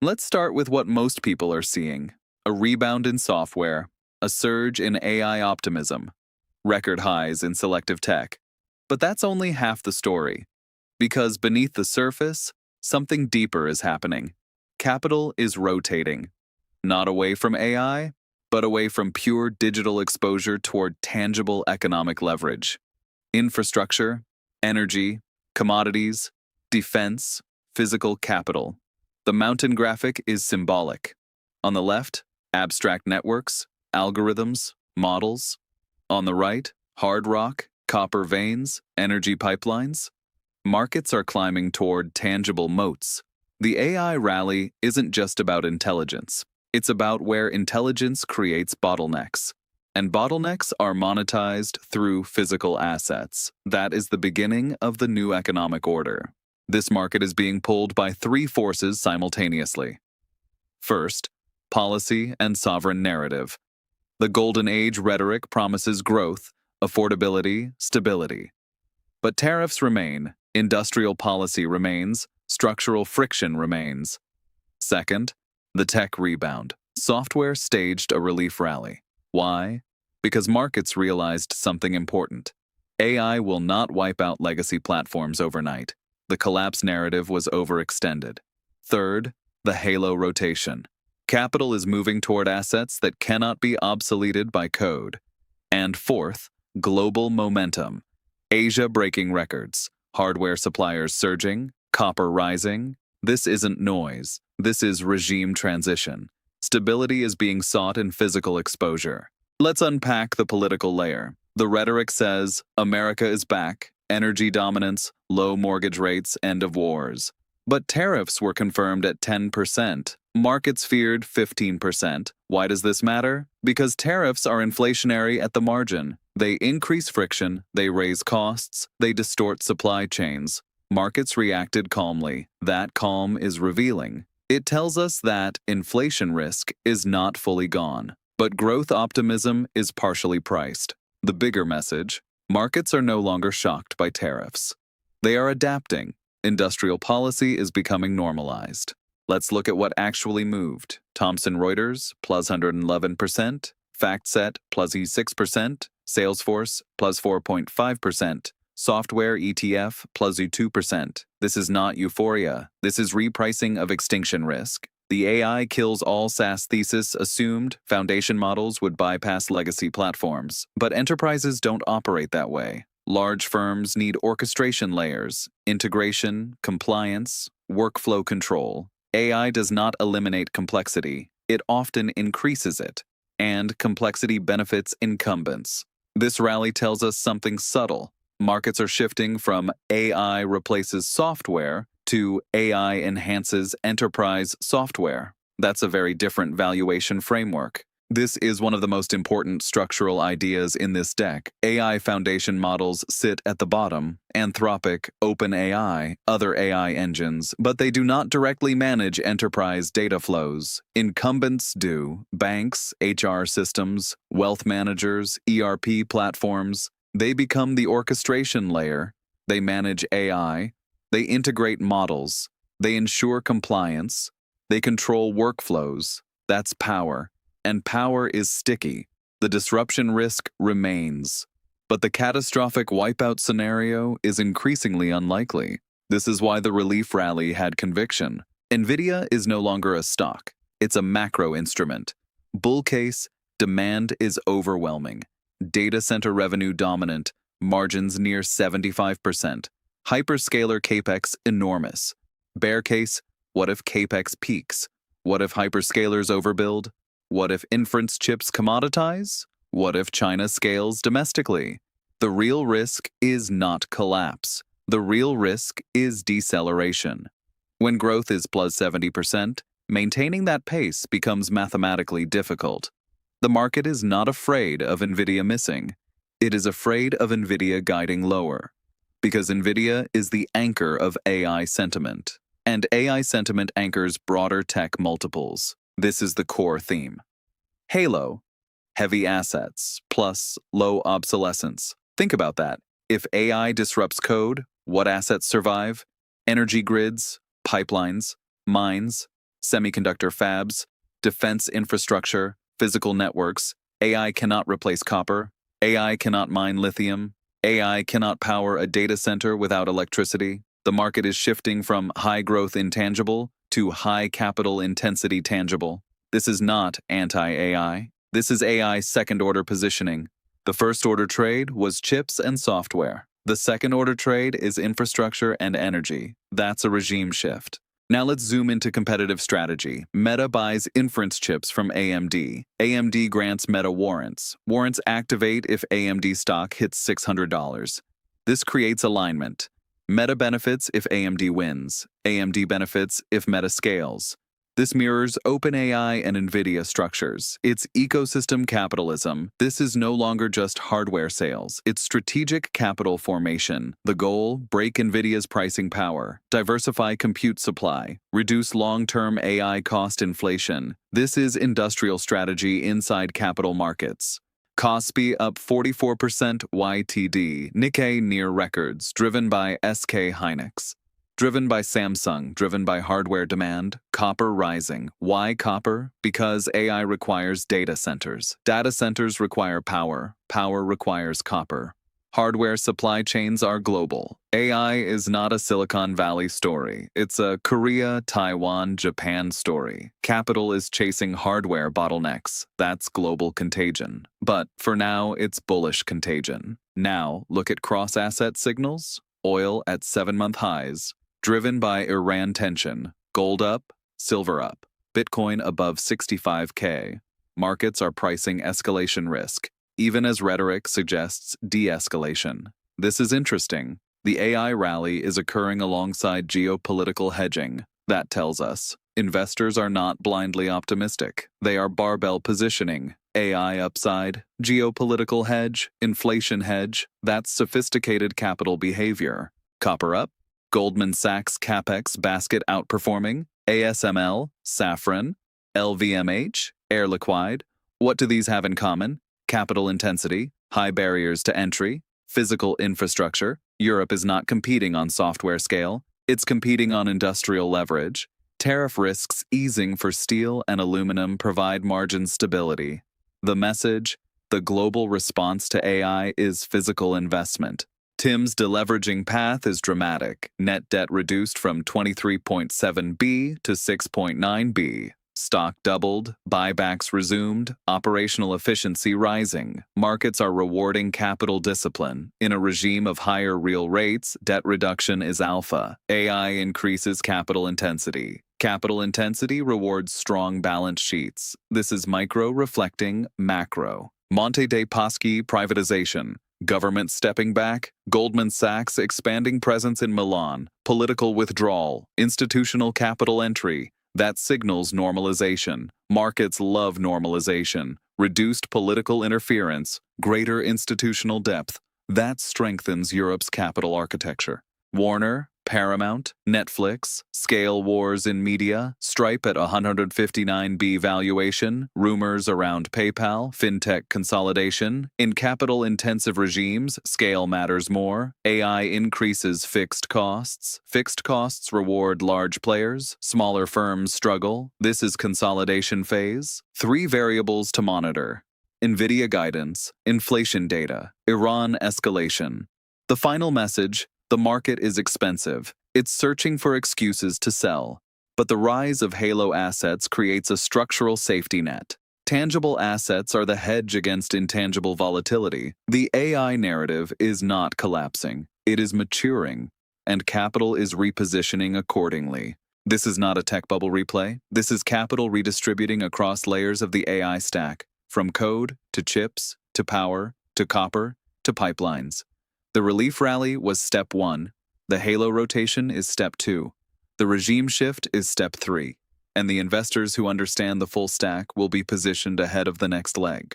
Let's start with what most people are seeing: a rebound in software, a surge in AI optimism, record highs in selective tech. But that's only half the story, because beneath the surface, something deeper is happening. Capital is rotating, not away from AI, but away from pure digital exposure toward tangible economic leverage. Infrastructure, energy, commodities, defense, physical capital. The mountain graphic is symbolic. On the left, abstract networks, algorithms, models. On the right, hard rock, copper veins, energy pipelines. Markets are climbing toward tangible moats. The AI rally isn't just about intelligence. It's about where intelligence creates bottlenecks. And bottlenecks are monetized through physical assets. That is the beginning of the new economic order. This market is being pulled by three forces simultaneously. First, policy and sovereign narrative. The Golden Age rhetoric promises growth, affordability, stability. But tariffs remain, industrial policy remains, structural friction remains. Second, the tech rebound. Software staged a relief rally. Why? Because markets realized something important. AI will not wipe out legacy platforms overnight. The collapse narrative was overextended. Third, the halo rotation. Capital is moving toward assets that cannot be obsoleted by code. And fourth, global momentum. Asia breaking records, hardware suppliers surging, copper rising. This isn't noise. This is regime transition. Stability is being sought in physical exposure. Let's unpack the political layer. The rhetoric says, America is back, energy dominance, low mortgage rates, end of wars. But tariffs were confirmed at 10%. Markets feared 15%. Why does this matter? Because tariffs are inflationary at the margin. They increase friction, they raise costs, they distort supply chains. Markets reacted calmly. That calm is revealing. It tells us that inflation risk is not fully gone, but growth optimism is partially priced. The bigger message: markets are no longer shocked by tariffs. They are adapting. Industrial policy is becoming normalized. Let's look at what actually moved. Thomson Reuters, plus 111%, FactSet, plus 6%, Salesforce, plus 4.5%, Software ETF, plus 2%. This is not euphoria. This is repricing of extinction risk. The AI kills all SaaS thesis assumed foundation models would bypass legacy platforms. But enterprises don't operate that way. Large firms need orchestration layers, integration, compliance, workflow control. AI does not eliminate complexity. It often increases it. And complexity benefits incumbents. This rally tells us something subtle. Markets are shifting from AI replaces software to AI enhances enterprise software. That's a very different valuation framework. This is one of the most important structural ideas in this deck. AI foundation models sit at the bottom, Anthropic, OpenAI, other AI engines, but they do not directly manage enterprise data flows. Incumbents do. Banks, HR systems, wealth managers, ERP platforms. They become the orchestration layer. They manage AI. They integrate models. They ensure compliance. They control workflows. That's power. And power is sticky. The disruption risk remains. But the catastrophic wipeout scenario is increasingly unlikely. This is why the relief rally had conviction. NVIDIA is no longer a stock. It's a macro instrument. Bull case, demand is overwhelming. Data center revenue dominant, margins near 75%. Hyperscaler capex enormous. Bear case, what if capex peaks? What if hyperscalers overbuild? What if inference chips commoditize? What if China scales domestically? The real risk is not collapse. The real risk is deceleration. When growth is plus 70%, maintaining that pace becomes mathematically difficult. The market is not afraid of NVIDIA missing. It is afraid of NVIDIA guiding lower. Because NVIDIA is the anchor of AI sentiment. And AI sentiment anchors broader tech multiples. This is the core theme. Halo, heavy assets, plus low obsolescence. Think about that. If AI disrupts code, what assets survive? Energy grids, pipelines, mines, semiconductor fabs, defense infrastructure, physical networks. AI cannot replace copper. AI cannot mine lithium. AI cannot power a data center without electricity. The market is shifting from high-growth intangible to high-capital intensity tangible. This is not anti-AI. This is AI second-order positioning. The first-order trade was chips and software. The second-order trade is infrastructure and energy. That's a regime shift. Now let's zoom into competitive strategy. Meta buys inference chips from AMD. AMD grants Meta warrants. Warrants activate if AMD stock hits $600. This creates alignment. Meta benefits if AMD wins. AMD benefits if Meta scales. This mirrors OpenAI and NVIDIA structures. It's ecosystem capitalism. This is no longer just hardware sales. It's strategic capital formation. The goal, break NVIDIA's pricing power, diversify compute supply, reduce long-term AI cost inflation. This is industrial strategy inside capital markets. Kospi up 44% YTD. Nikkei near records, driven by SK Hynix. Driven by Samsung, driven by hardware demand, copper rising. Why copper? Because AI requires data centers. Data centers require power. Power requires copper. Hardware supply chains are global. AI is not a Silicon Valley story. It's a Korea, Taiwan, Japan story. Capital is chasing hardware bottlenecks. That's global contagion. But for now, it's bullish contagion. Now, look at cross-asset signals. Oil at 7-month highs. Driven by Iran tension, gold up, silver up, Bitcoin above 65K. Markets are pricing escalation risk, even as rhetoric suggests de-escalation. This is interesting. The AI rally is occurring alongside geopolitical hedging. That tells us investors are not blindly optimistic. They are barbell positioning. AI upside, geopolitical hedge, inflation hedge. That's sophisticated capital behavior. Copper up. Goldman Sachs CapEx basket outperforming, ASML, Safran, LVMH, Air Liquide. What do these have in common? Capital intensity, high barriers to entry, physical infrastructure. Europe is not competing on software scale. It's competing on industrial leverage. Tariff risks easing for steel and aluminum provide margin stability. The message: the global response to AI is physical investment. Tim's deleveraging path is dramatic. Net debt reduced from 23.7B to 6.9B. Stock doubled, buybacks resumed, operational efficiency rising. Markets are rewarding capital discipline. In a regime of higher real rates, debt reduction is alpha. AI increases capital intensity. Capital intensity rewards strong balance sheets. This is micro reflecting macro. Monte dei Paschi privatization. Government stepping back, Goldman Sachs expanding presence in Milan, political withdrawal, institutional capital entry. That signals normalization. Markets love normalization. Reduced political interference, greater institutional depth. That strengthens Europe's capital architecture. Warner, Paramount, Netflix, scale wars in media, Stripe at 159B valuation, rumors around PayPal, fintech consolidation. In capital-intensive regimes, scale matters more. AI increases fixed costs. Fixed costs reward large players. Smaller firms struggle. This is consolidation phase. 3 variables to monitor: NVIDIA guidance, inflation data, Iran escalation. The final message: the market is expensive. It's searching for excuses to sell. But the rise of halo assets creates a structural safety net. Tangible assets are the hedge against intangible volatility. The AI narrative is not collapsing. It is maturing, and capital is repositioning accordingly. This is not a tech bubble replay. This is capital redistributing across layers of the AI stack, from code to chips to power to copper to pipelines. The relief rally was step 1. The halo rotation is step 2. The regime shift is step 3. And the investors who understand the full stack will be positioned ahead of the next leg.